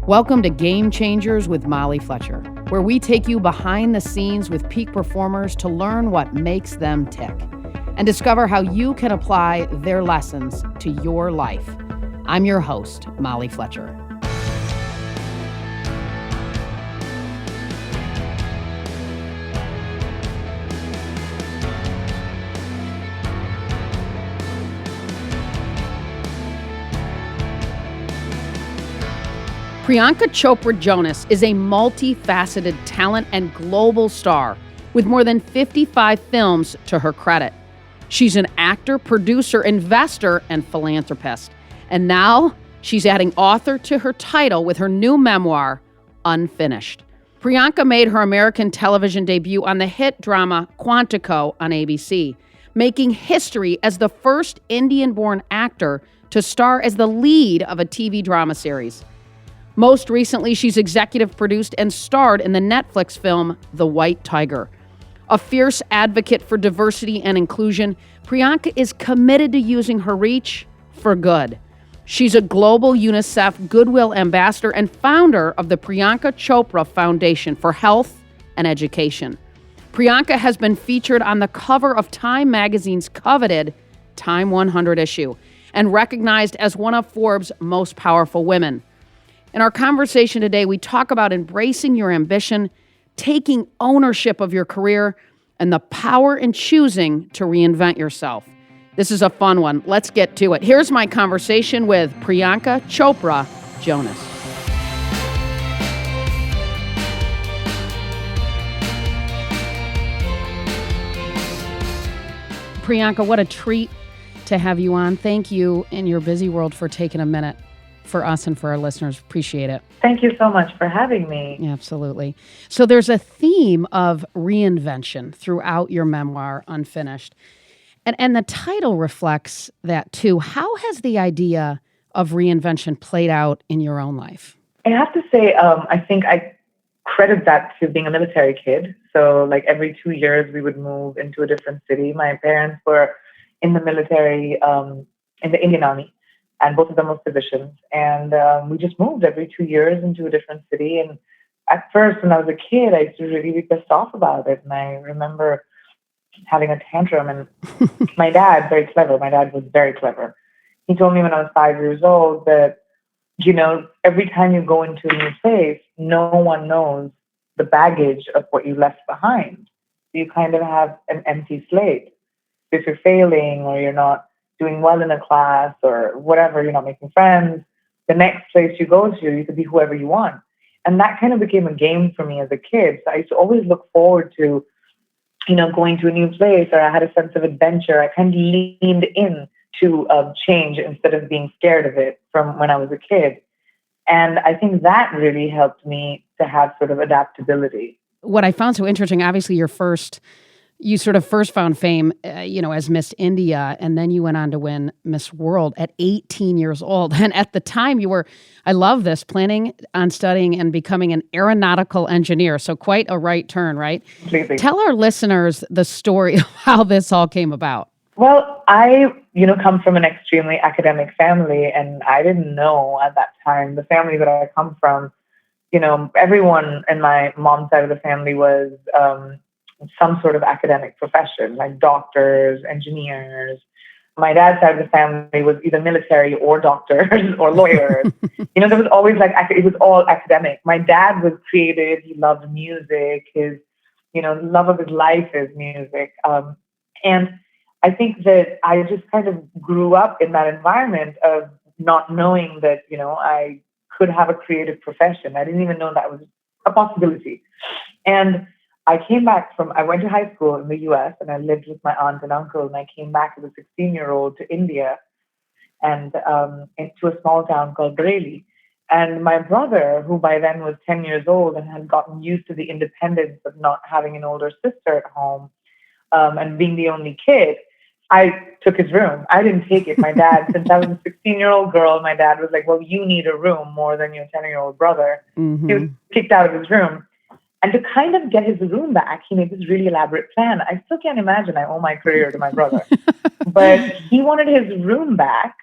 Welcome to Game Changers with Molly Fletcher, where we take you behind the scenes with peak performers to learn what makes them tick and discover how you can apply their lessons to your life. I'm your host, Molly Fletcher. Priyanka Chopra Jonas is a multifaceted talent and global star with more than 55 films to her credit. She's an actor, producer, investor, and philanthropist. And now she's adding author to her title with her new memoir, Unfinished. Priyanka made her American television debut on the hit drama Quantico on ABC, making history as the first Indian-born actor to star as the lead of a TV drama series. Most recently, she's executive produced and starred in the Netflix film The White Tiger. A fierce advocate for diversity and inclusion, Priyanka is committed to using her reach for good. She's a global UNICEF Goodwill Ambassador and founder of the Priyanka Chopra Foundation for Health and Education. Priyanka has been featured on the cover of Time magazine's coveted Time 100 issue and recognized as one of Forbes' most powerful women. In our conversation today, we talk about embracing your ambition, taking ownership of your career, and the power in choosing to reinvent yourself. This is a fun one. Let's get to it. Here's my conversation with Priyanka Chopra Jonas. Priyanka, what a treat to have you on. Thank you in your busy world for taking a minute for us and for our listeners. Appreciate it. Thank you so much for having me. Absolutely. So there's a theme of reinvention throughout your memoir, Unfinished. And the title reflects that too. How has the idea of reinvention played out in your own life? I have to say, I think I credit that to being a military kid. So like every 2 years we would move into a different city. My parents were in the military, in the Indian Army. And both of them were physicians. And we just moved every 2 years into a different city. And at first, when I was a kid, I used to really be pissed off about it. And I remember having a tantrum. And my dad, very clever. My dad was very clever. He told me when I was 5 years old that, every time you go into a new place, no one knows the baggage of what you left behind. You kind of have an empty slate. If you're failing or you're not doing well in a class or whatever, you're not making friends, the next place you go to, you could be whoever you want. And that kind of became a game for me as a kid. So I used to always look forward to, going to a new place, or I had a sense of adventure. I kind of leaned in to change instead of being scared of it from when I was a kid. And I think that really helped me to have sort of adaptability. What I found so interesting, obviously you sort of first found fame, as Miss India, and then you went on to win Miss World at 18 years old. And at the time you were, I love this, planning on studying and becoming an aeronautical engineer. So quite a right turn, right? Completely. Tell our listeners the story of how this all came about. Well, I, come from an extremely academic family, and I didn't know at that time, the family that I come from, everyone in my mom's side of the family was, some sort of academic profession, like doctors, engineers. My dad's side of the family was either military or doctors or lawyers. There was always it was all academic. My dad was creative. He loved music. His, love of his life is music. And I think that I just kind of grew up in that environment of not knowing that, I could have a creative profession. I didn't even know that was a possibility. And I went to high school in the US and I lived with my aunt and uncle, and I came back as a 16-year-old to India and into a small town called Bareilly. And my brother, who by then was 10 years old and had gotten used to the independence of not having an older sister at home and being the only kid, I took his room. I didn't take it. My dad, since I was a 16-year-old girl, my dad was like, well, you need a room more than your 10-year-old brother. Mm-hmm. He was kicked out of his room. And to kind of get his room back, he made this really elaborate plan. I still can't imagine I owe my career to my brother. But he wanted his room back.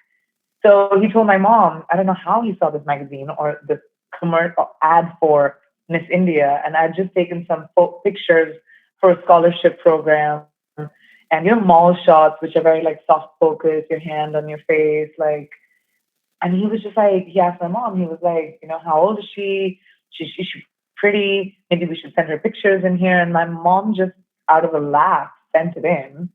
So he told my mom, I don't know how he saw this magazine or this commercial ad for Miss India, and I'd just taken some pictures for a scholarship program, and mall shots, which are very like soft focus, your hand on your face, like. And he was just like, he asked my mom, he was like, how old is she? She's pretty. Maybe we should send her pictures in here. And my mom just, out of a laugh, sent it in.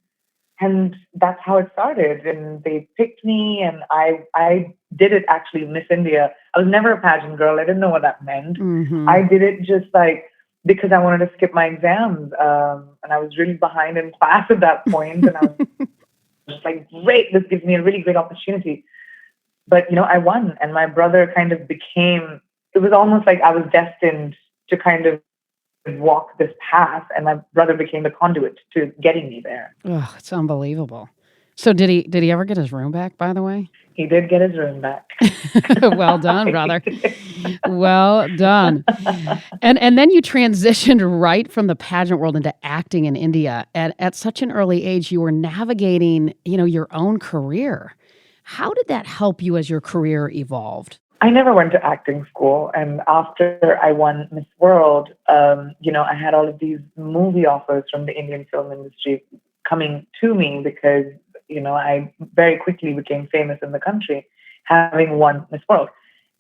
And that's how it started. And they picked me, and I did it actually, Miss India. I was never a pageant girl. I didn't know what that meant. I did it just like because I wanted to skip my exams. And I was really behind in class at that point. And I was just like, great, this gives me a really great opportunity. But, I won. And my brother kind of became, it was almost like I was destined to kind of walk this path, and my brother became the conduit to getting me there. Oh, it's unbelievable. So did he ever get his room back, by the way? He did get his room back. Well done, brother. Well done. And then you transitioned right from the pageant world into acting in India. At such an early age, you were navigating, your own career. How did that help you as your career evolved? I never went to acting school. And after I won Miss World, I had all of these movie offers from the Indian film industry coming to me because, I very quickly became famous in the country, having won Miss World.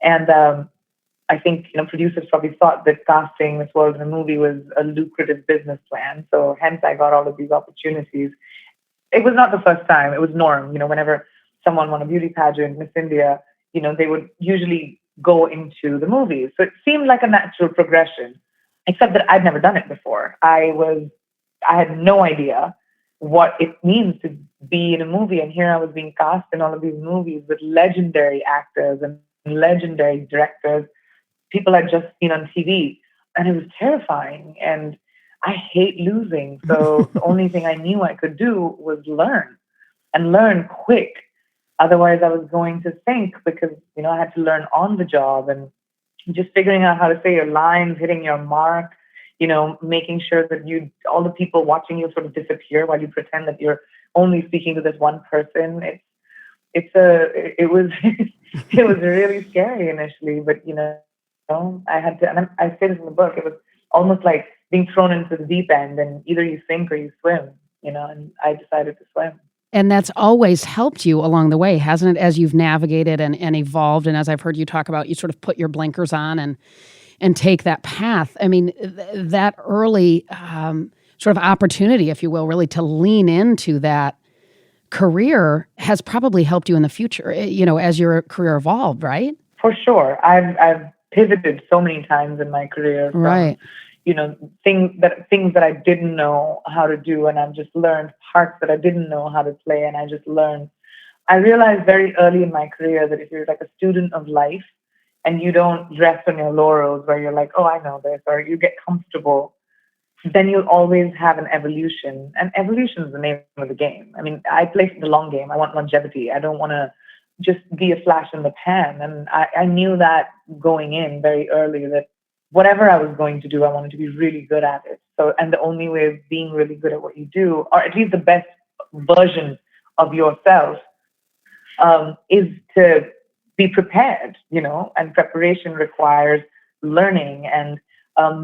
And I think, producers probably thought that casting Miss World in a movie was a lucrative business plan. So hence I got all of these opportunities. It was not the first time. It was norm, whenever someone won a beauty pageant, Miss India, they would usually go into the movies. So it seemed like a natural progression, except that I'd never done it before. I had no idea what it means to be in a movie. And here I was being cast in all of these movies with legendary actors and legendary directors, people I'd just seen on TV. And it was terrifying. And I hate losing. So the only thing I knew I could do was learn, and learn quick. Otherwise, I was going to sink because, I had to learn on the job, and just figuring out how to say your lines, hitting your mark, making sure that all the people watching you sort of disappear while you pretend that you're only speaking to this one person. It was it was really scary initially, but I had to, and I say this in the book, it was almost like being thrown into the deep end, and either you sink or you swim, and I decided to swim. And that's always helped you along the way, hasn't it? As you've navigated and evolved, and as I've heard you talk about, you sort of put your blinkers on and take that path. I mean, that early sort of opportunity, if you will, really to lean into that career has probably helped you in the future, as your career evolved, right? For sure. I've pivoted so many times in my career from, right. Things that I didn't know how to do, and I've just learned parts that I didn't know how to play, and I just learned. I realized very early in my career that if you're like a student of life and you don't rest on your laurels where you're like, oh, I know this, or you get comfortable, then you'll always have an evolution. And evolution is the name of the game. I mean, I play the long game. I want longevity. I don't want to just be a flash in the pan. And I knew that going in very early, that whatever I was going to do, I wanted to be really good at it. So, and the only way of being really good at what you do, or at least the best version of yourself, is to be prepared, and preparation requires learning. And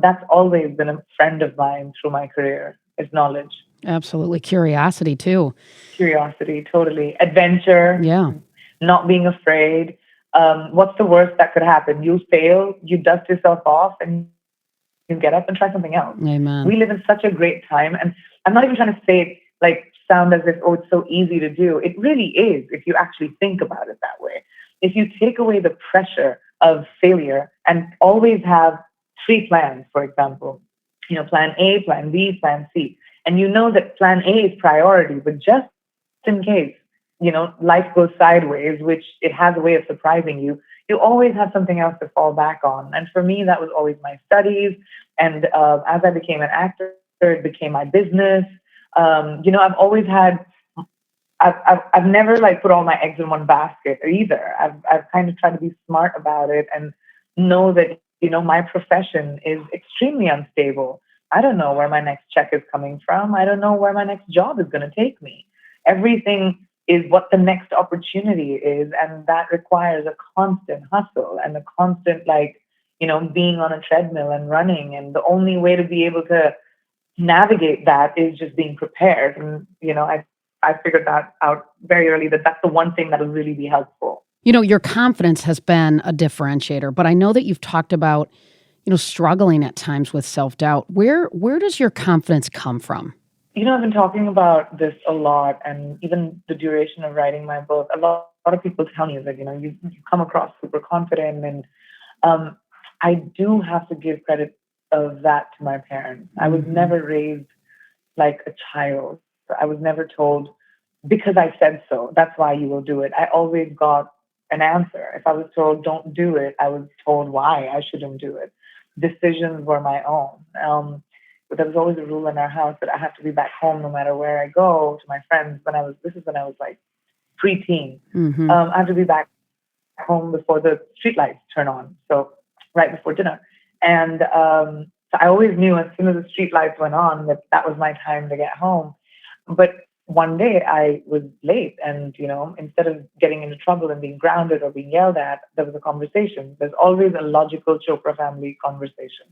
that's always been a friend of mine through my career, is knowledge. Absolutely. Curiosity too. Curiosity, totally. Adventure. Yeah. Not being afraid. What's the worst that could happen? You fail, you dust yourself off, and you get up and try something else. Amen. We live in such a great time. And I'm not even trying to say it like sound as if, oh, it's so easy to do. It really is if you actually think about it that way. If you take away the pressure of failure and always have 3 plans, for example, plan A, plan B, plan C, and you know that plan A is priority, but just in case, life goes sideways, which it has a way of surprising you, you always have something else to fall back on. And for me, that was always my studies. And as I became an actor, it became my business. I've always had, I've never like put all my eggs in one basket either. I've kind of tried to be smart about it and know that, my profession is extremely unstable. I don't know where my next check is coming from. I don't know where my next job is going to take me. Everything is what the next opportunity is. And that requires a constant hustle and a constant, being on a treadmill and running. And the only way to be able to navigate that is just being prepared. And, I figured that out very early, that that's the one thing that will really be helpful. Your confidence has been a differentiator, but I know that you've talked about, struggling at times with self-doubt. Where does your confidence come from? I've been talking about this a lot, and even the duration of writing my book, a lot of people tell me that, you come across super confident. And um, I do have to give credit of that to my parents. I was Mhm. never raised like a child. I was never told, because I said so, that's why you will do it. I always got an answer. If I was told, don't do it, I was told why I shouldn't do it. Decisions were my own. But there was always a rule in our house that I have to be back home no matter where I go, to my friends. This is when I was like preteen. Mhm. I have to be back home before the streetlights turn on. So right before dinner. And so I always knew as soon as the streetlights went on that that was my time to get home. But one day I was late, and instead of getting into trouble and being grounded or being yelled at, there was a conversation. There's always a logical Chopra family conversation.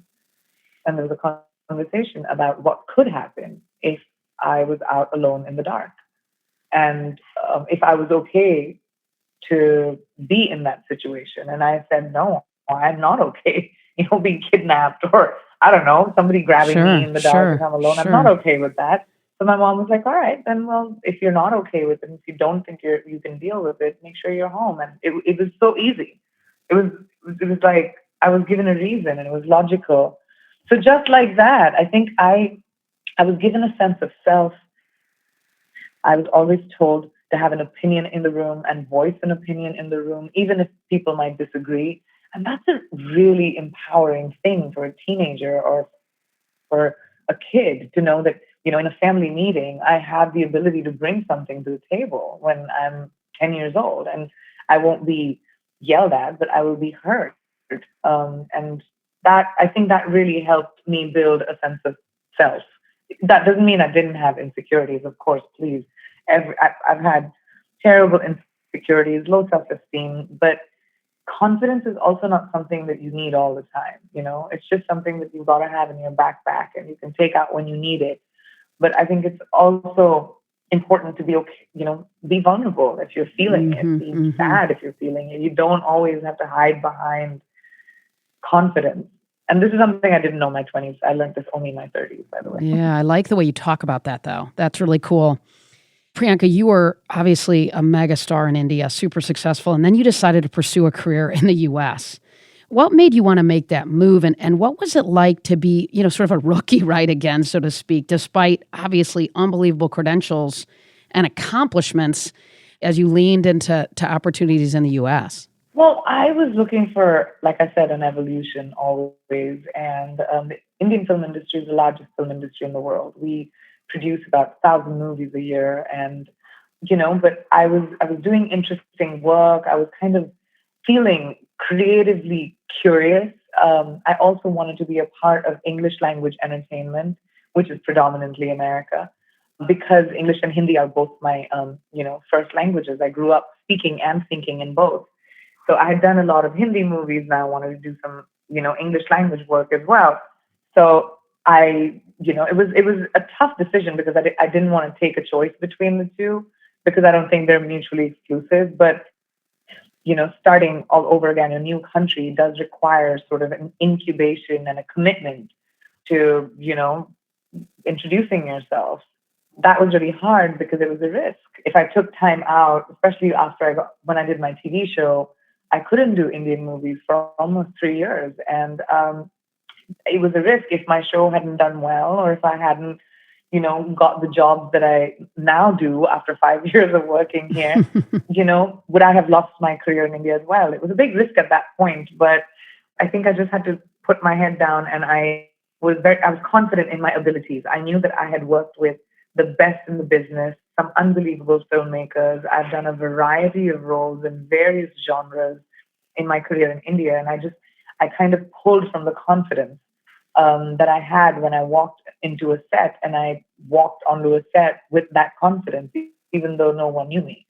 And there was a conversation about what could happen if I was out alone in the dark. And if I was okay to be in that situation. And I said, no, I'm not okay, being kidnapped, or I don't know, somebody grabbing me Sure, in the dark if sure, I'm alone. I'm not sure. okay with that. So my mom was like, all right, then, well, if you're not okay with it, if you don't think you can deal with it, make sure you're home. And it was so easy. It was like I was given a reason, and it was logical. So just like that, I think I was given a sense of self. I was always told to have an opinion in the room and voice an opinion in the room, even if people might disagree. And that's a really empowering thing for a teenager or for a kid to know that, in a family meeting, I have the ability to bring something to the table when I'm 10 years old. And I won't be yelled at, but I will be heard. And that, I think that really helped me build a sense of self. That doesn't mean I didn't have insecurities, of course, please. I've had terrible insecurities, low self-esteem, but confidence is also not something that you need all the time. It's just something that you've got to have in your backpack and you can take out when you need it. But I think it's also important to be okay, be vulnerable if you're feeling it, Mhm. be Mhm. sad if you're feeling it. You don't always have to hide behind confidence. And this is something I didn't know in my 20s. I learned this only in my 30s, by the way. Yeah, I like the way you talk about that though. That's really cool. Priyanka, you were obviously a mega star in India, super successful, and then you decided to pursue a career in the US. What made you want to make that move, and what was it like to be, sort of a rookie right again, so to speak, despite obviously unbelievable credentials and accomplishments as you leaned into opportunities in the US? Well, I was looking for, like I said, an evolution always. And the Indian film industry is the largest film industry in the world. We produce about 1,000 movies a year. And, but I was doing interesting work. I was kind of feeling creatively curious. I also wanted to be a part of English language entertainment, which is predominantly America, because English and Hindi are both my, first languages. I grew up speaking and thinking in both. So I had done a lot of Hindi movies, and I wanted to do some, English language work as well. So it was a tough decision because I didn't want to take a choice between the two because I don't think they're mutually exclusive. But starting all over again in a new country does require sort of an incubation and a commitment to, introducing yourself. That was really hard because it was a risk. If I took time out, especially when I did my TV show, I couldn't do Indian movies for almost 3 years. And it was a risk if my show hadn't done well or if I hadn't, got the jobs that I now do after 5 years of working here, would I have lost my career in India as well? It was a big risk at that point, but I think I just had to put my head down and I was confident in my abilities. I knew that I had worked with the best in the business, some unbelievable filmmakers. I've done a variety of roles in various genres in my career in India, and I kind of pulled from the confidence that I had when I walked into a set, and I walked onto a set with that confidence, even though no one knew me.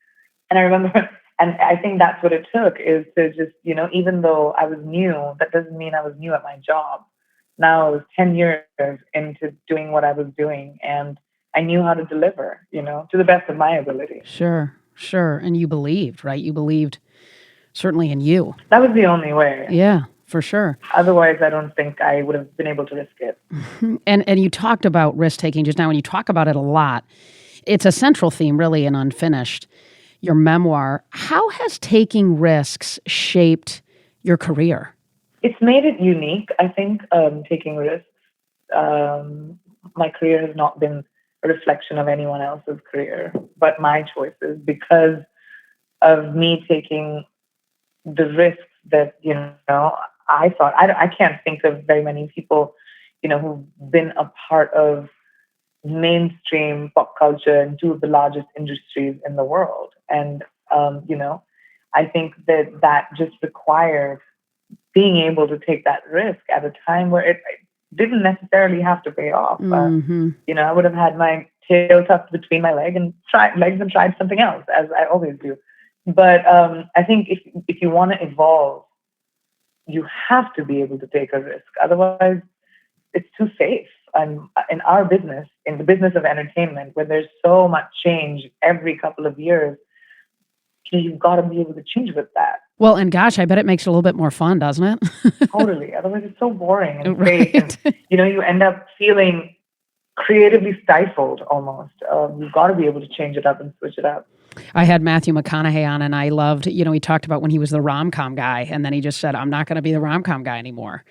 And I remember And I think that's what it took, is to just, even though I was new, that doesn't mean I was new at my job. Now I was 10 years into doing what I was doing, and I knew how to deliver, to the best of my ability. Sure, sure. And you believed, right? You believed certainly in you. That was the only way. Yeah, for sure. Otherwise, I don't think I would have been able to risk it. And you talked about risk taking just now, and you talk about it a lot. It's a central theme, really, in Unfinished, your memoir. How has taking risks shaped your career? It's made it unique, I think, taking risks. My career has not been a reflection of anyone else's career, but my choices, because of me taking the risks that, I thought. I can't think of very many people, who've been a part of mainstream pop culture and two of the largest industries in the world. And, I think that just required being able to take that risk at a time where it didn't necessarily have to pay off. I would have had my tail tucked between my legs and tried something else, as I always do. But I think if you want to evolve, you have to be able to take a risk. Otherwise, it's too safe. And in our business, in the business of entertainment, where there's so much change every couple of years, you've got to be able to change with that. Well, and gosh, I bet it makes it a little bit more fun, doesn't it? Totally. Otherwise, it's so boring and Right. fake. And, you end up feeling creatively stifled almost. You've got to be able to change it up and switch it up. I had Matthew McConaughey on, and I loved, he talked about when he was the rom-com guy, and then he just said, I'm not going to be the rom-com guy anymore,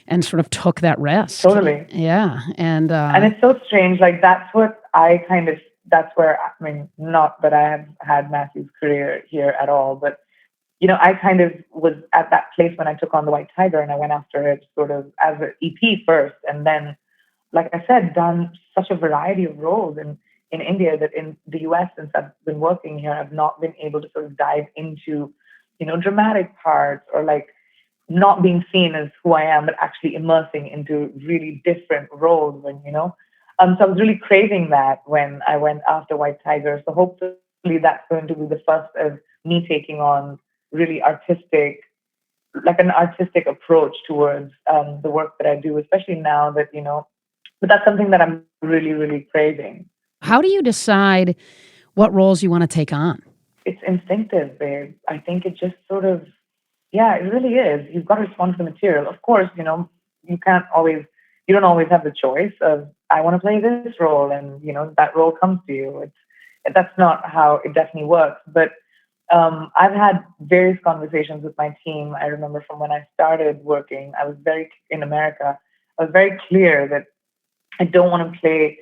and sort of took that risk. Totally. Yeah. And it's so strange. Like, that's where, I mean, not that I have had Matthew's career here at all, but, I kind of was at that place when I took on the White Tiger, and I went after it sort of as an EP first. And then, like I said, done such a variety of roles in India that in the US, since I've been working here, I've not been able to sort of dive into, dramatic parts, or like not being seen as who I am, but actually immersing into really different roles. So I was really craving that when I went after White Tiger. So hopefully that's going to be the first of me taking on really an artistic approach towards the work that I do, especially now that, but that's something that I'm really, really craving. How do you decide what roles you want to take on? It's instinctive, babe. I think it just sort of, yeah, it really is. You've got to respond to the material. Of course, you don't always have the choice of, I want to play this role, and, that role comes to you. That's not how it definitely works. But I've had various conversations with my team. I remember from when I started working, in America, I was very clear that I don't want to play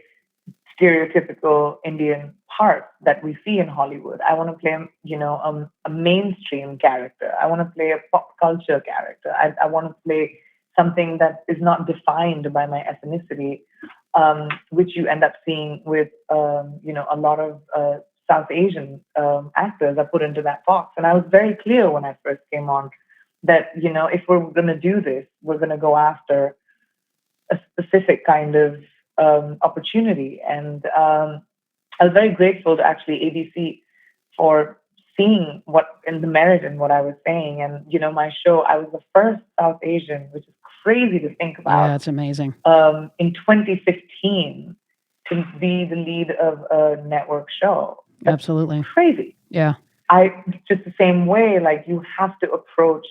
stereotypical Indian parts that we see in Hollywood. I want to play, a mainstream character. I want to play a pop culture character. I want to play something that is not defined by my ethnicity, which you end up seeing with, a lot of South Asian actors are put into that box. And I was very clear when I first came on that, if we're going to do this, we're going to go after a specific kind of opportunity. And I was very grateful to actually ABC for seeing the merit in what I was saying. And, my show, I was the first South Asian, which is crazy to think about. Yeah, it's amazing. In 2015 to be the lead of a network show. That's absolutely crazy. Yeah. Just the same way, like, you have to approach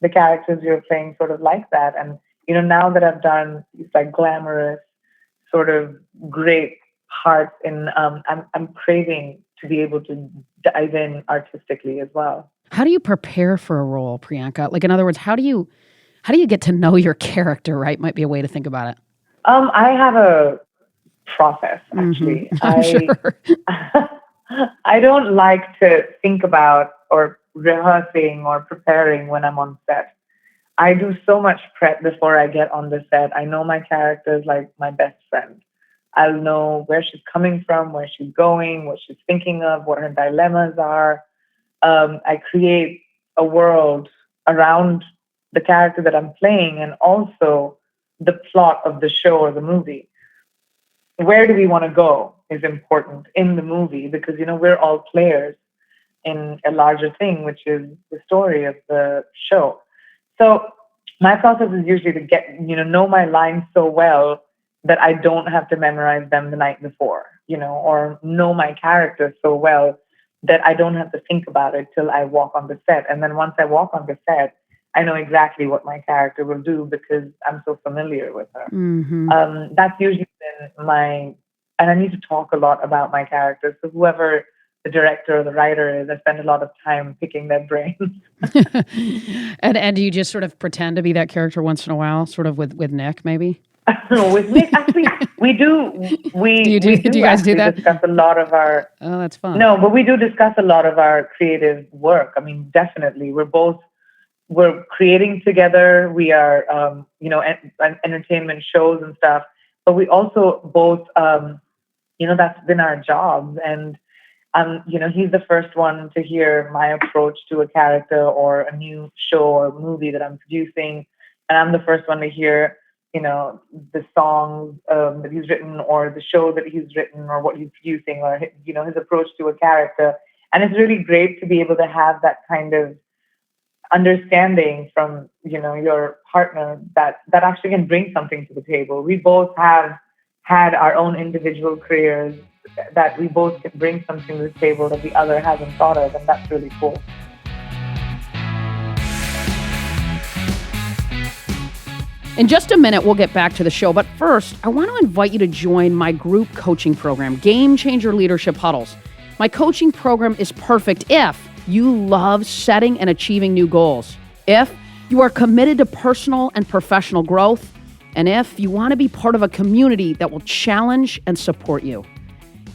the characters you're playing sort of like that. And, now that I've done these like glamorous, sort of great parts in, I'm craving to be able to dive in artistically as well. How do you prepare for a role, Priyanka? Like, in other words, how do you get to know your character, right? Might be a way to think about it. I have a process, actually. I'm sure. I don't like to think about or rehearsing or preparing when I'm on set. I do so much prep before I get on the set. I know my character is like my best friend. I'll know where she's coming from, where she's going, what she's thinking of, what her dilemmas are. I create a world around the character that I'm playing, and also the plot of the show or the movie. Where do we want to go is important in the movie, because, we're all players. in a larger thing, which is the story of the show. So my process is usually to get, know my lines so well that I don't have to memorize them the night before, or know my character so well that I don't have to think about it till I walk on the set. And then once I walk on the set, I know exactly what my character will do because I'm so familiar with her. That's usually been and I need to talk a lot about my characters. So whoever the director or the writer is, I spend a lot of time picking their brains. And do you just sort of pretend to be that character once in a while, sort of with Nick, maybe? With Nick, actually, we do. Do you guys do that? Discuss a lot of our. Oh, that's fun. No, but we do discuss a lot of our creative work. I mean, definitely, we're creating together. We are, entertainment shows and stuff. But we also both, that's been our jobs. And, he's the first one to hear my approach to a character or a new show or movie that I'm producing. And I'm the first one to hear, the songs that he's written or the show that he's written or what he's producing or, his approach to a character. And it's really great to be able to have that kind of understanding from, your partner that actually can bring something to the table. We both have had our own individual careers that we both can bring something to the table that the other hasn't thought of. And that's really cool. In just a minute, we'll get back to the show. But first, I want to invite you to join my group coaching program, Game Changer Leadership Huddles. My coaching program is perfect if you love setting and achieving new goals, if you are committed to personal and professional growth, and if you want to be part of a community that will challenge and support you.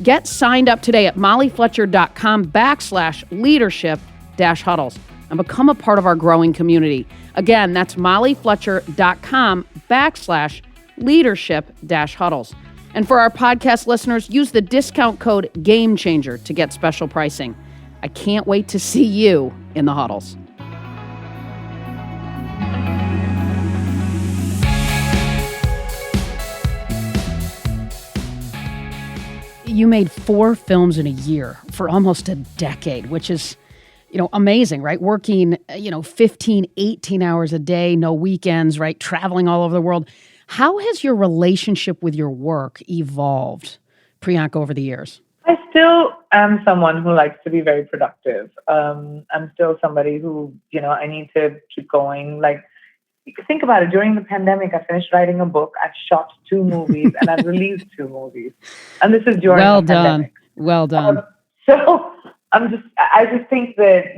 Get signed up today at mollyfletcher.com/leadership-huddles and become a part of our growing community. Again, that's mollyfletcher.com/leadership-huddles. And for our podcast listeners, use the discount code GAMECHANGER to get special pricing. I can't wait to see you in the huddles. You made 4 films in a year for almost a decade, which is, amazing, right? Working, 15, 18 hours a day, no weekends, right? Traveling all over the world. How has your relationship with your work evolved, Priyanka, over the years? I still am someone who likes to be very productive. I'm still somebody who, I need to keep going. Like, think about it. During the pandemic, I finished writing a book. I've shot 2 movies and I've released 2 movies. And this is during the pandemic. Well done. So I just think that,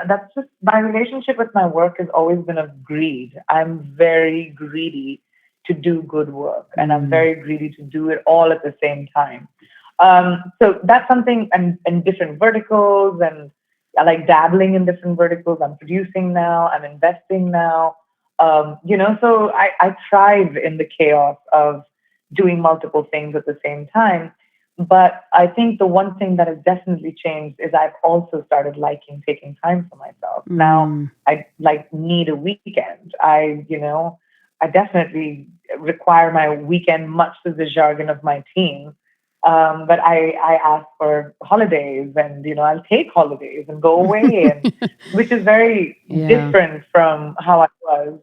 that's just my relationship with my work has always been of greed. I'm very greedy to do good work and I'm very greedy to do it all at the same time. So that's something, and different verticals, and I like dabbling in different verticals. I'm producing now, I'm investing now, so I thrive in the chaos of doing multiple things at the same time. But I think the one thing that has definitely changed is I've also started liking taking time for myself. Now I need a weekend. I definitely require my weekend, much to the jargon of my team. But I ask for holidays and, I'll take holidays and go away, and, which is very different from how I was,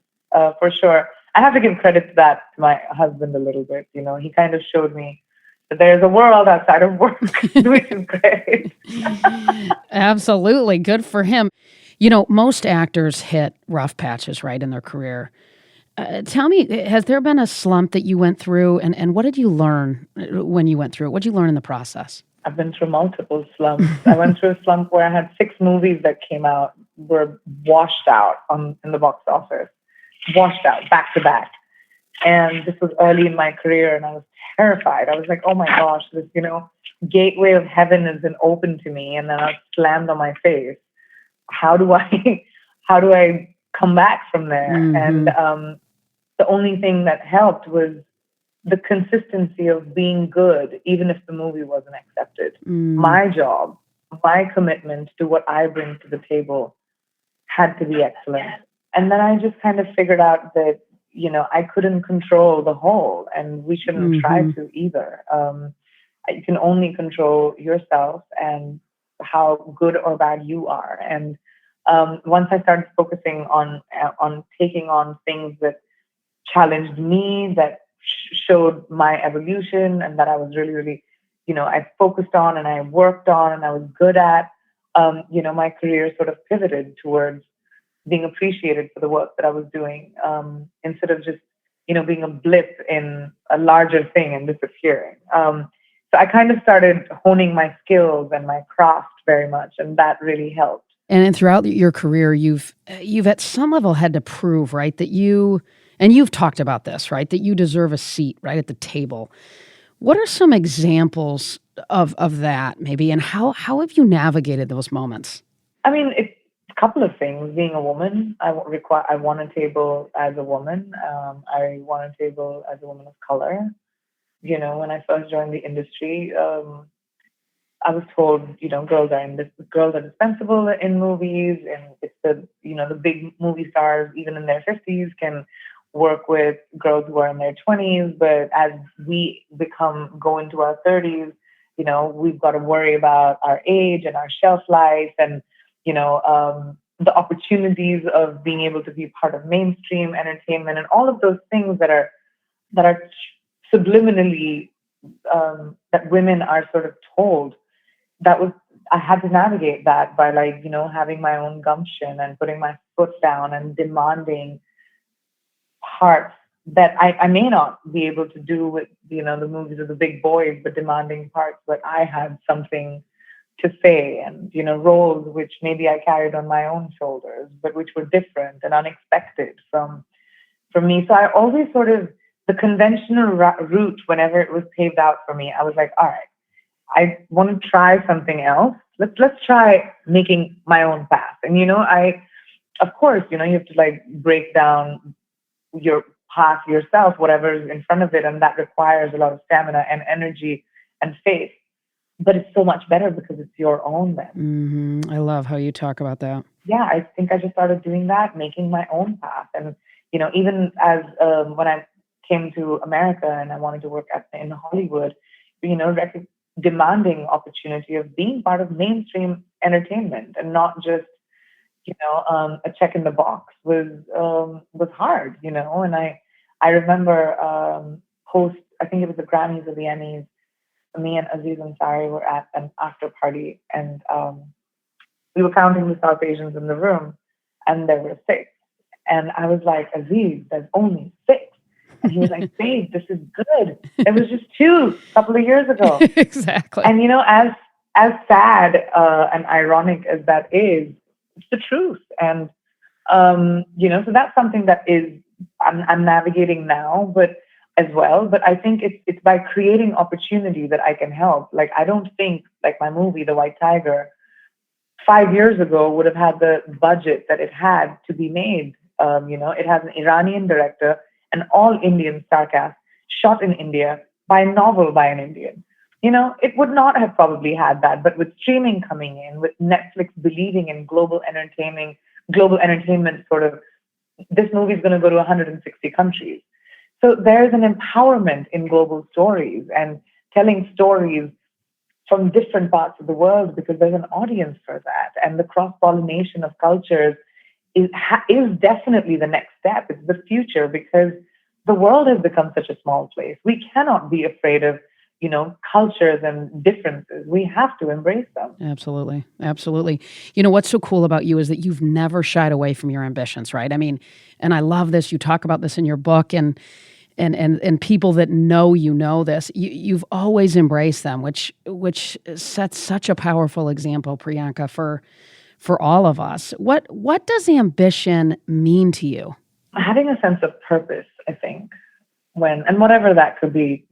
for sure. I have to give credit to that to my husband a little bit. He kind of showed me that there's a world outside of work, which is great. Absolutely. Good for him. Most actors hit rough patches, right, in their career. Tell me, has there been a slump that you went through, and what did you learn when you went through it? What did you learn in the process? I've been through multiple slumps. I went through a slump where I had 6 movies that came out, were washed out in the box office, washed out back to back. And this was early in my career, and I was terrified. I was like, oh my gosh, this, gateway of heaven has been open to me, and then I was slammed on my face. How do I come back from there? And the only thing that helped was the consistency of being good, even if the movie wasn't accepted. My job, my commitment to what I bring to the table had to be excellent. And then I just kind of figured out that, I couldn't control the whole, and we shouldn't try to either. You can only control yourself and how good or bad you are. And once I started focusing on taking on things that challenged me, that showed my evolution, and that I was really, really, I focused on and I worked on and I was good at, my career sort of pivoted towards being appreciated for the work that I was doing, instead of just, being a blip in a larger thing and disappearing. So I kind of started honing my skills and my craft very much, and that really helped. And then throughout your career, you've at some level had to prove, right, that you've talked about this, right, that you deserve a seat right at the table. What are some examples of that, maybe, and how have you navigated those moments? I mean, it's a couple of things. Being a woman, I want a table as a woman. I want a table as a woman of color. When I first joined the industry, I was told, girls are dispensable in movies, and it's the big movie stars, even in their 50s, can work with girls who are in their 20s. But as we go into our 30s, we've got to worry about our age and our shelf life, and the opportunities of being able to be part of mainstream entertainment, and all of those things that are subliminally, that women are sort of told. I had to navigate that by, having my own gumption and putting my foot down and demanding parts that I may not be able to do with, the movies of the big boys, but demanding parts that I had something to say, and, roles which maybe I carried on my own shoulders, but which were different and unexpected from me. So I always sort of, the conventional route, whenever it was paved out for me, I was like, all right, I want to try something else. Let's try making my own path. And, of course, you have to break down your path yourself, whatever's in front of it. And that requires a lot of stamina and energy and faith. But it's so much better because it's your own then. Mm-hmm. I love how you talk about that. Yeah, I think I just started doing that, making my own path. And, even as when I came to America and I wanted to work in Hollywood, demanding opportunity of being part of mainstream entertainment and not just, a check in the box was hard, and I remember I think it was the Grammys or the Emmys. Me and Aziz Ansari were at an after party, and we were counting the South Asians in the room, and there were 6. And I was like, Aziz, there's only 6. And he was like, babe, this is good. There was just 2 a couple of years ago. Exactly. And, as sad and ironic as that is, it's the truth. And, so that's something that I'm navigating now, but as well. But I think it's by creating opportunity that I can help. I don't think my movie, The White Tiger, 5 years ago would have had the budget that it had to be made. It has an Iranian director, an all Indian star cast, shot in India by a novel by an Indian. It would not have probably had that. But with streaming coming in, with Netflix believing in global entertainment, sort of, this movie is going to go to 160 countries. So there's an empowerment in global stories and telling stories from different parts of the world, because there's an audience for that. And the cross-pollination of cultures is definitely the next step. It's the future, because the world has become such a small place. We cannot be afraid of, cultures and differences. We have to embrace them. Absolutely. Absolutely. What's so cool about you is that you've never shied away from your ambitions, right? I mean, and I love this. You talk about this in your book, and people that know this. You've always embraced them, which sets such a powerful example, Priyanka, for all of us. What does ambition mean to you? Having a sense of purpose, I think, and whatever that could be,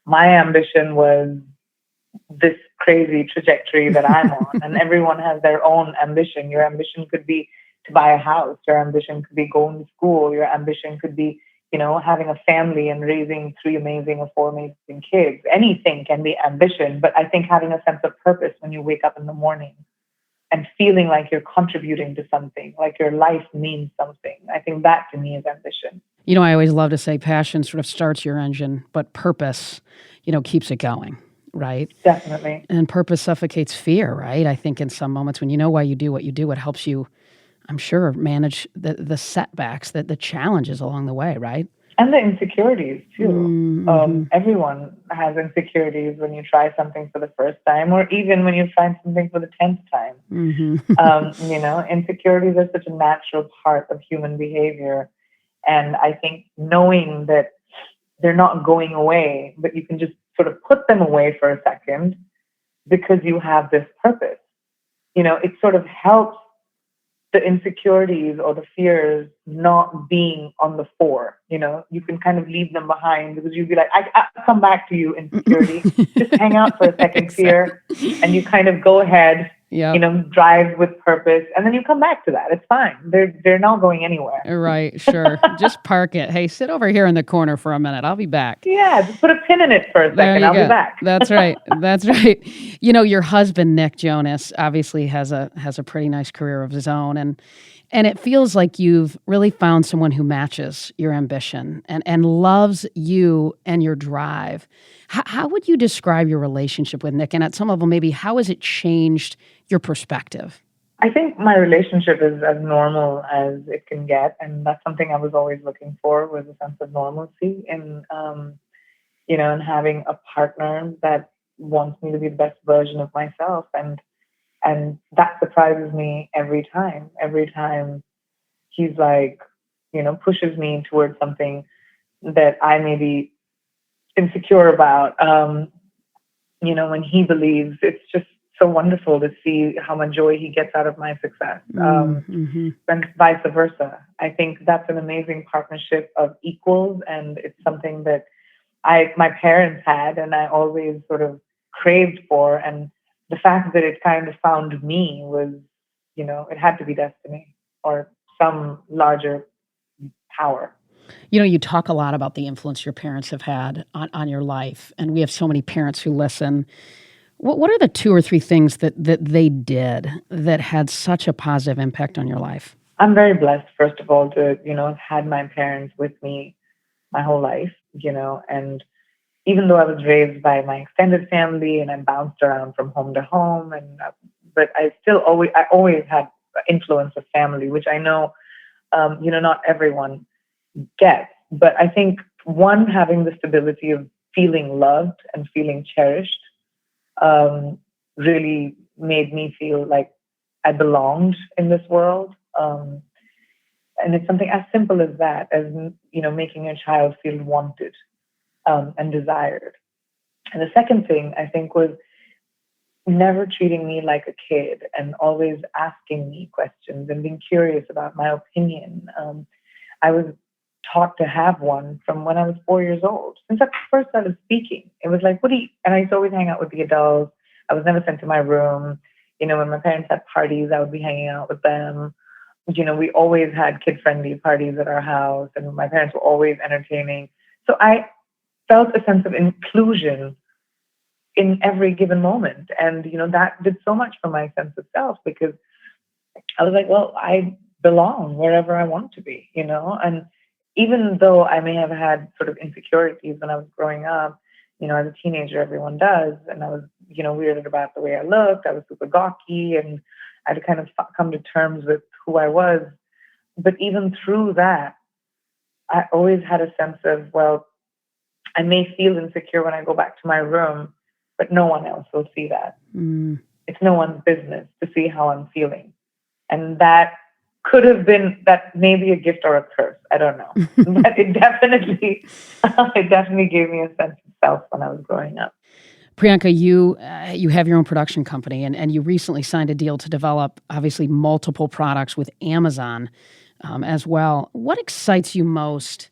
my ambition was this crazy trajectory that I'm on, and everyone has their own ambition. Your ambition could be to buy a house. Your ambition could be going to school. Your ambition could be, having a family and raising 3 amazing or 4 amazing kids. Anything can be ambition, but I think having a sense of purpose when you wake up in the morning and feeling like you're contributing to something, like your life means something, I think that to me is ambition. I always love to say passion sort of starts your engine, but purpose, keeps it going. right? Definitely. And purpose suffocates fear, right? I think in some moments when you know why you do what you do, it helps you, I'm sure, manage the setbacks, the challenges along the way, right? And the insecurities too. Mm-hmm. Everyone has insecurities when you try something for the first time, or even when you try something for the 10th time. Mm-hmm. Insecurities are such a natural part of human behavior. And I think knowing that they're not going away, but you can just sort of put them away for a second because you have this purpose. It sort of helps the insecurities or the fears not being on the fore. You can kind of leave them behind because you'd be like, I'll come back to you, insecurity. Just hang out for a second, fear. And you kind of go ahead, Yeah. drive with purpose. And then you come back to that. It's fine. They're not going anywhere. Right, sure. Just park it. Hey, sit over here in the corner for a minute. I'll be back. Yeah, just put a pin in it for a There second. you I'll go. be back. That's right. That's right. Your husband, Nick Jonas, obviously has a pretty nice career of his own. And it feels like you've really found someone who matches your ambition and loves you and your drive. How would you describe your relationship with Nick? And at some level, maybe how has it changed your perspective? I think my relationship is as normal as it can get, and that's something I was always looking for, was a sense of normalcy and having a partner that wants me to be the best version of myself, and that surprises me every time. Every time he's like, pushes me towards something that I may be insecure about. When he believes, it's just so wonderful to see how much joy he gets out of my success, Mm-hmm. and vice versa. I think that's an amazing partnership of equals, and it's something that my parents had, and I always sort of craved for. And the fact that it kind of found me was, it had to be destiny or some larger power. You talk a lot about the influence your parents have had on your life, and we have so many parents who listen. What are the two or three things that they did that had such a positive impact on your life? I'm very blessed, first of all, to, have had my parents with me my whole life, and even though I was raised by my extended family and I bounced around from home to home, but I always had influence of family, which I know, not everyone gets. But I think one, having the stability of feeling loved and feeling cherished, really made me feel like I belonged in this world. And it's something as simple as that, as making a child feel wanted, and desired. And the second thing I think was never treating me like a kid and always asking me questions and being curious about my opinion. I was taught to have one from when I was 4 years old. Since I first started speaking, it was like, and I used to always hang out with the adults. I was never sent to my room. When my parents had parties, I would be hanging out with them. We always had kid-friendly parties at our house, and my parents were always entertaining. So I felt a sense of inclusion in every given moment. And, that did so much for my sense of self, because I was like, well, I belong wherever I want to be, and even though I may have had sort of insecurities when I was growing up, as a teenager, everyone does. And I was, weirded about the way I looked. I was super gawky, and I had to kind of come to terms with who I was. But even through that, I always had a sense of, well, I may feel insecure when I go back to my room, but no one else will see that. Mm. It's no one's business to see how I'm feeling. And that could have been, that maybe a gift or a curse. I don't know. But it definitely gave me a sense of self when I was growing up. Priyanka, you have your own production company, and you recently signed a deal to develop, obviously, multiple products with Amazon as well. What excites you most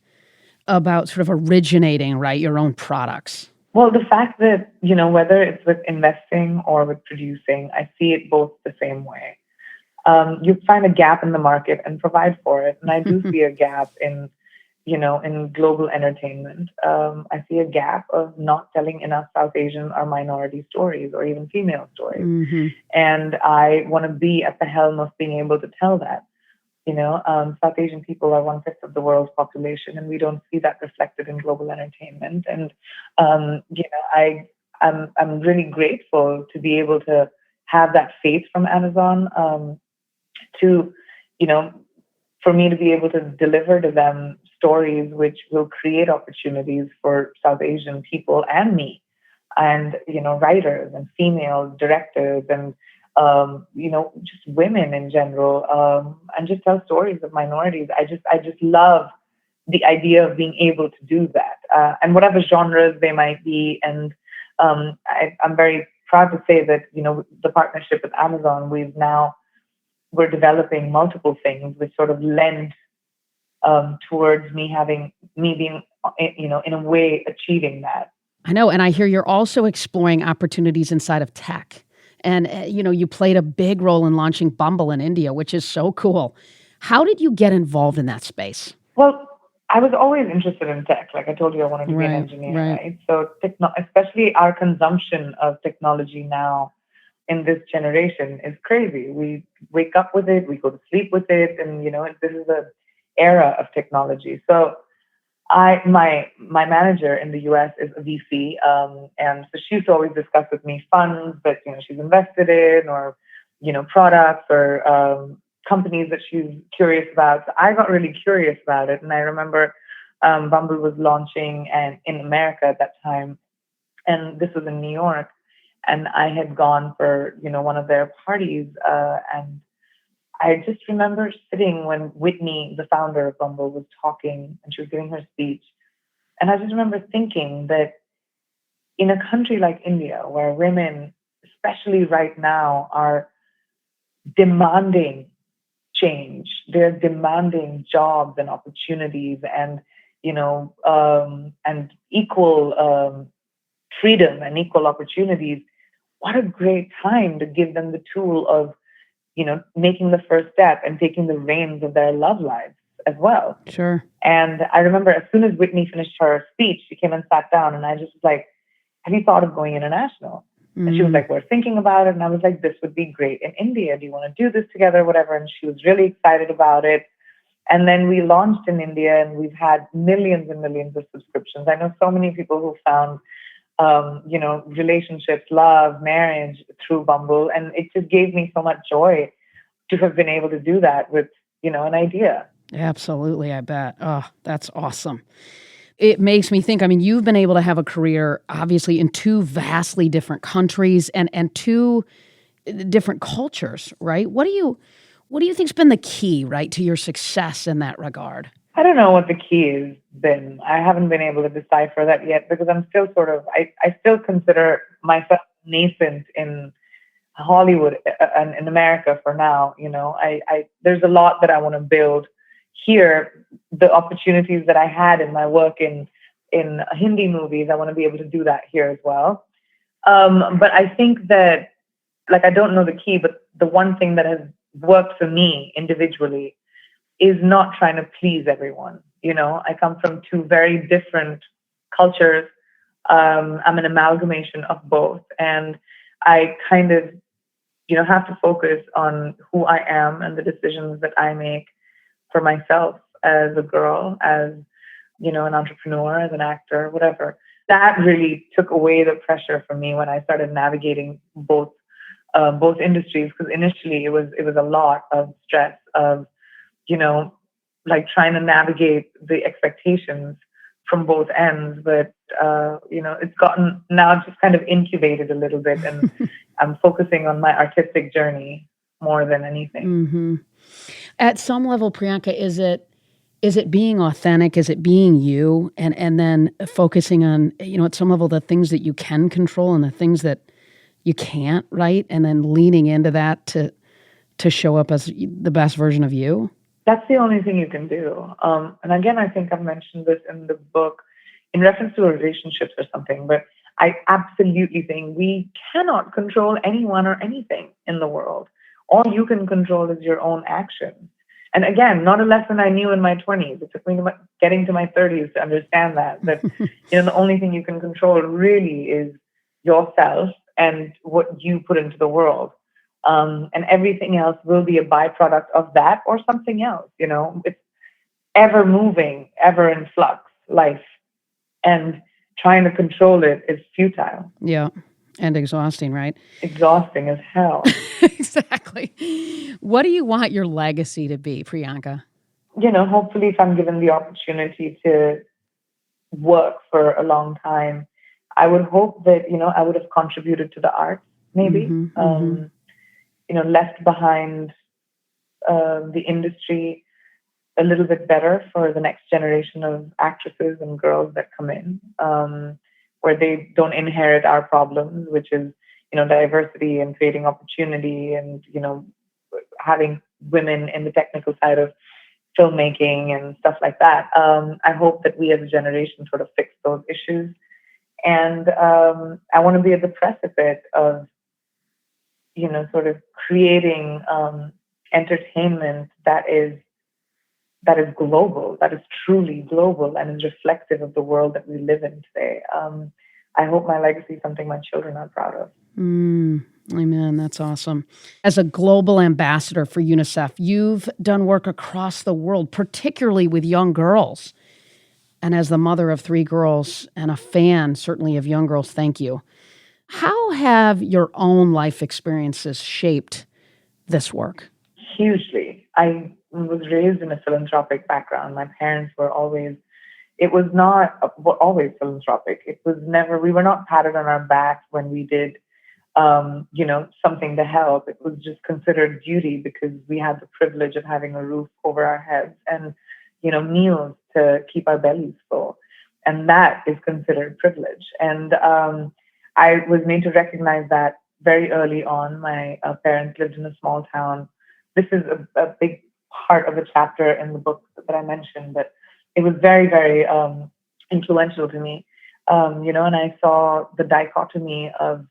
about sort of originating, right, your own products? Well, the fact that, whether it's with investing or with producing, I see it both the same way. You find a gap in the market and provide for it. And I do see a gap in global entertainment. I see a gap of not telling enough South Asian or minority stories, or even female stories. Mm-hmm. And I want to be at the helm of being able to tell that. South Asian people are 1/5 of the world's population, and we don't see that reflected in global entertainment. And I'm really grateful to be able to have that faith from Amazon, to, you know, for me to be able to deliver to them stories which will create opportunities for South Asian people and me, and writers and female directors, and just women in general, and just tell stories of minorities. I just love the idea of being able to do that, and whatever genres they might be. And I'm very proud to say that the partnership with Amazon, we're developing multiple things which sort of lend towards me being in a way achieving that. I know. And I hear you're also exploring opportunities inside of tech. And, you played a big role in launching Bumble in India, which is so cool. How did you get involved in that space? Well, I was always interested in tech. Like I told you, I wanted to be an Right, engineer, right. right? So, especially our consumption of technology now in this generation is crazy. We wake up with it, we go to sleep with it, and this is a era of technology. So, my manager in the U.S. is a VC, and so she used to always discuss with me funds that she's invested in, or products, or companies that she's curious about. So I got really curious about it, and I remember Bumble was launching and in America at that time, and this was in New York, and I had gone for one of their parties, and I just remember sitting when Whitney, the founder of Bumble, was talking and she was giving her speech. And I just remember thinking that in a country like India, where women, especially right now, are demanding change, they're demanding jobs and opportunities, and and equal freedom and equal opportunities. What a great time to give them the tool of making the first step and taking the reins of their love lives as well. Sure. And I remember as soon as Whitney finished her speech, she came and sat down, and I just was like, have you thought of going international? And she was like, we're thinking about it. And I was like, this would be great in India. Do you want to do this together? Whatever. And she was really excited about it. And then we launched in India, and we've had millions and millions of subscriptions. I know so many people who found relationships, love, marriage through Bumble. And it just gave me so much joy to have been able to do that with, an idea. Absolutely, I bet. Oh, that's awesome. It makes me think, I mean, you've been able to have a career, obviously, in two vastly different countries and two different cultures, right? What do you think's been the key, right, to your success in that regard? I don't know what the key has been. I haven't been able to decipher that yet, because I'm still I still consider myself nascent in Hollywood and in America for now. There's a lot that I want to build here. The opportunities that I had in my work in Hindi movies, I want to be able to do that here as well. But I think that, like, I don't know the key, but the one thing that has worked for me individually is not trying to please everyone. I come from two very different cultures. I'm an amalgamation of both, and I kind of, have to focus on who I am and the decisions that I make for myself as a girl, as, an entrepreneur, as an actor, whatever. That really took away the pressure from me when I started navigating both industries, because initially it was a lot of stress of, like trying to navigate the expectations from both ends. But, it's gotten now just kind of incubated a little bit, and I'm focusing on my artistic journey more than anything. Mm-hmm. At some level, Priyanka, is it being authentic? Is it being you? And then focusing on, at some level, the things that you can control and the things that you can't, right? And then leaning into that to show up as the best version of you? That's the only thing you can do. And again, I think I've mentioned this in the book in reference to relationships or something, but I absolutely think we cannot control anyone or anything in the world. All you can control is your own actions. And again, not a lesson I knew in my 20s. It took me to getting to my 30s to understand that. But the only thing you can control really is yourself and what you put into the world. And everything else will be a byproduct of that or something else. It's ever moving, ever in flux, life. And trying to control it is futile. Yeah. And exhausting, right? Exhausting as hell. Exactly. What do you want your legacy to be, Priyanka? Hopefully if I'm given the opportunity to work for a long time, I would hope that, I would have contributed to the arts, maybe, left behind the industry a little bit better for the next generation of actresses and girls that come in, where they don't inherit our problems, which is, diversity and creating opportunity and, having women in the technical side of filmmaking and stuff like that. I hope that we as a generation sort of fix those issues. And I want to be at the precipice of, sort of creating entertainment that is global, that is truly global and is reflective of the world that we live in today. I hope my legacy is something my children are proud of. Amen. That's awesome. As a global ambassador for UNICEF, you've done work across the world, particularly with young girls. And as the mother of 3 girls and a fan, certainly, of young girls, thank you. How have your own life experiences shaped this work? Hugely. I was raised in a philanthropic background. My parents were always, it was not always philanthropic. It was never, we were not patted on our backs when we did, something to help. It was just considered duty because we had the privilege of having a roof over our heads and, meals to keep our bellies full. And that is considered privilege. And I was made to recognize that very early on. My parents lived in a small town. This is a big part of a chapter in the book that I mentioned, but it was very, very influential to me. And I saw the dichotomy of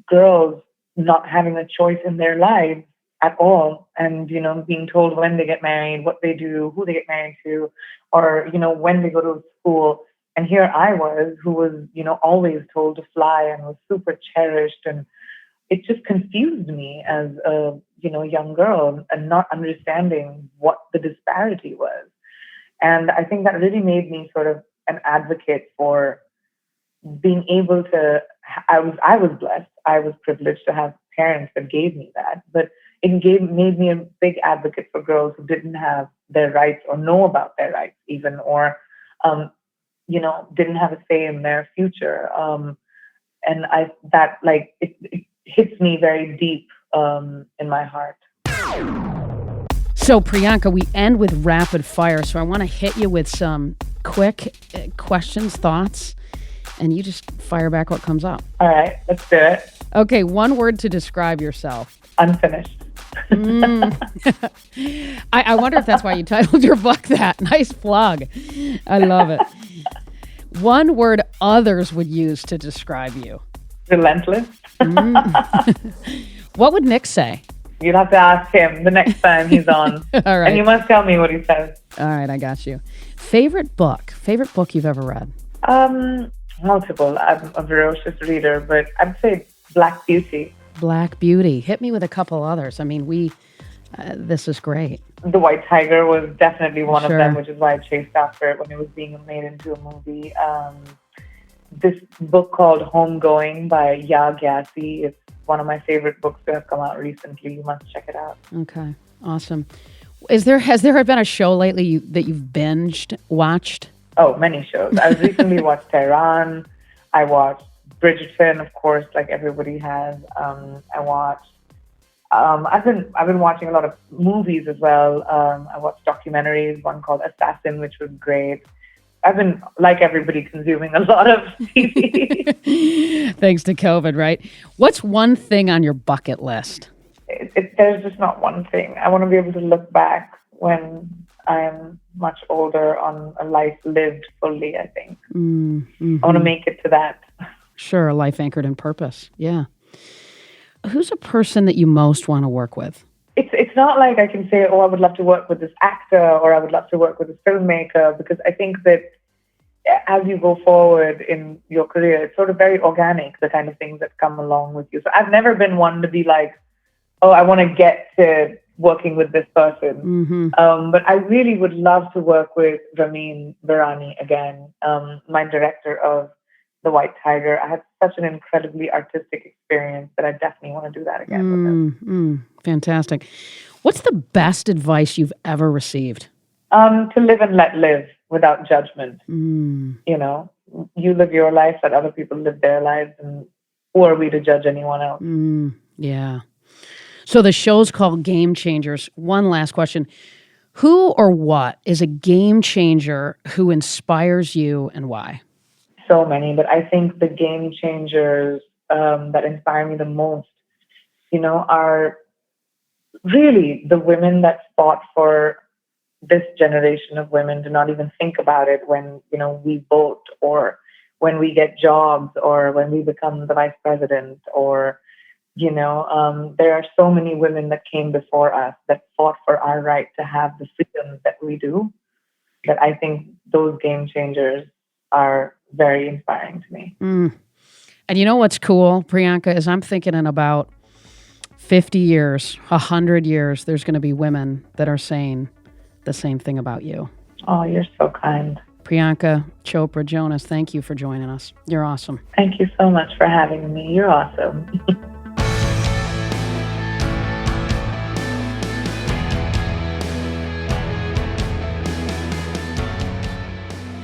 girls not having a choice in their lives at all, and being told when they get married, what they do, who they get married to, or when they go to school. And here I was, who was always told to fly and was super cherished, and it just confused me as a young girl and not understanding what the disparity was. And I think that really made me sort of an advocate for being able to. I was blessed. I was privileged to have parents that gave me that, but it made me a big advocate for girls who didn't have their rights or know about their rights even, or didn't have a say in their future. And it hits me very deep in my heart. So, Priyanka, we end with rapid fire. So I want to hit you with some quick questions, thoughts, and you just fire back what comes up. All right, let's do it. Okay, one word to describe yourself. Unfinished. I wonder if that's why you titled your book that. Nice plug. I love it. One word others would use to describe you. Relentless. What would Nick say? You'd have to ask him the next time he's on. All right. And you must tell me what he says. All right, I got you. Favorite book you've ever read? Multiple. I'm a ferocious reader, but I'd say Black Beauty. Black Beauty. Hit me with a couple others. I mean, this is great. The White Tiger was definitely one Sure. of them, which is why I chased after it when it was being made into a movie. This book called Homegoing by Ya Gyasi. It's one of my favorite books that have come out recently. You must check it out. Okay, awesome. Has there been a show lately that you've watched? Oh, many shows. I recently watched Tehran. I watched Bridgerton, of course, like everybody has. I watched. I've been watching a lot of movies as well. I watched documentaries. One called Assassin, which was great. I've been, like everybody, consuming a lot of TV. Thanks to COVID, right? What's one thing on your bucket list? There's just not one thing. I want to be able to look back when I'm much older on a life lived fully, I think. Mm-hmm. I want to make it to that. Sure, a life anchored in purpose. Yeah. Who's a person that you most want to work with? It's not like I can say, oh, I would love to work with this actor or I would love to work with this filmmaker, because I think that as you go forward in your career, it's sort of very organic, the kind of things that come along with you. So I've never been one to be like, oh, I want to get to working with this person. But I really would love to work with Ramin Virani again, my director of The White Tiger. I had such an incredibly artistic experience that I definitely want to do that again with him. Fantastic. What's the best advice you've ever received? To live and let live without judgment. You know, you live your life, let other people live their lives, and who are we to judge anyone else? Yeah. So the show's called Game Changers. One last question. Who or what is a game changer who inspires you and why? So many, but I think the game changers that inspire me the most, you know, are really the women that fought for this generation of women to not even think about it when, you know, we vote or when we get jobs or when we become the vice president or, you know, there are so many women that came before us that fought for our right to have the freedoms that we do, that I think those game changers are very inspiring to me. And you know what's cool, Priyanka, is I'm thinking in about 50 years, 100 years, there's going to be women that are saying the same thing about you. Oh, you're so kind. Priyanka Chopra Jonas, thank you for joining us. You're awesome. Thank you so much for having me. You're awesome.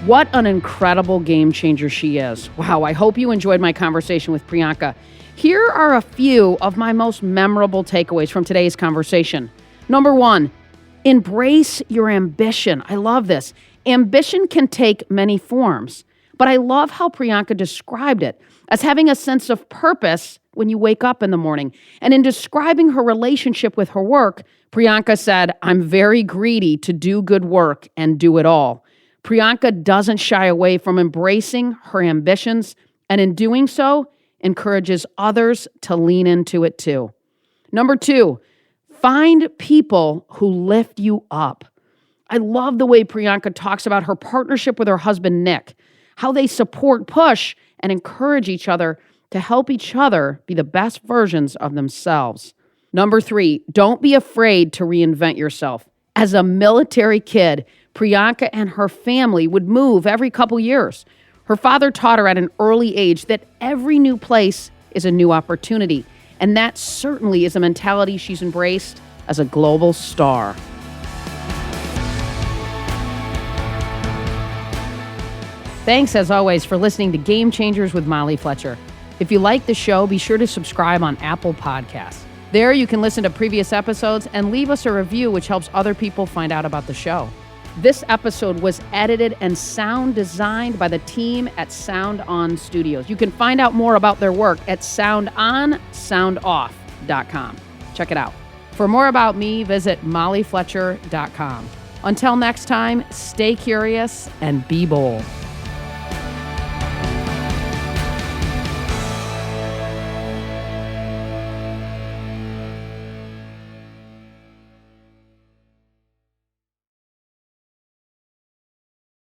What an incredible game changer she is. Wow, I hope you enjoyed my conversation with Priyanka. Here are a few of my most memorable takeaways from today's conversation. Number one, embrace your ambition. I love this. Ambition can take many forms, but I love how Priyanka described it as having a sense of purpose when you wake up in the morning. And in describing her relationship with her work, Priyanka said, "I'm very greedy to do good work and do it all." Priyanka doesn't shy away from embracing her ambitions, and in doing so, encourages others to lean into it too. Number two, find people who lift you up. I love the way Priyanka talks about her partnership with her husband, Nick, how they support, push, and encourage each other to help each other be the best versions of themselves. Number three, don't be afraid to reinvent yourself. As a military kid, Priyanka and her family would move every couple years. Her father taught her at an early age that every new place is a new opportunity, and that certainly is a mentality she's embraced as a global star. Thanks, as always, for listening to Game Changers with Molly Fletcher. If you like the show, be sure to subscribe on Apple Podcasts. There you can listen to previous episodes and leave us a review, which helps other people find out about the show. This episode was edited and sound designed by the team at Sound On Studios. You can find out more about their work at soundonsoundoff.com. Check it out. For more about me, visit mollyfletcher.com. Until next time, stay curious and be bold.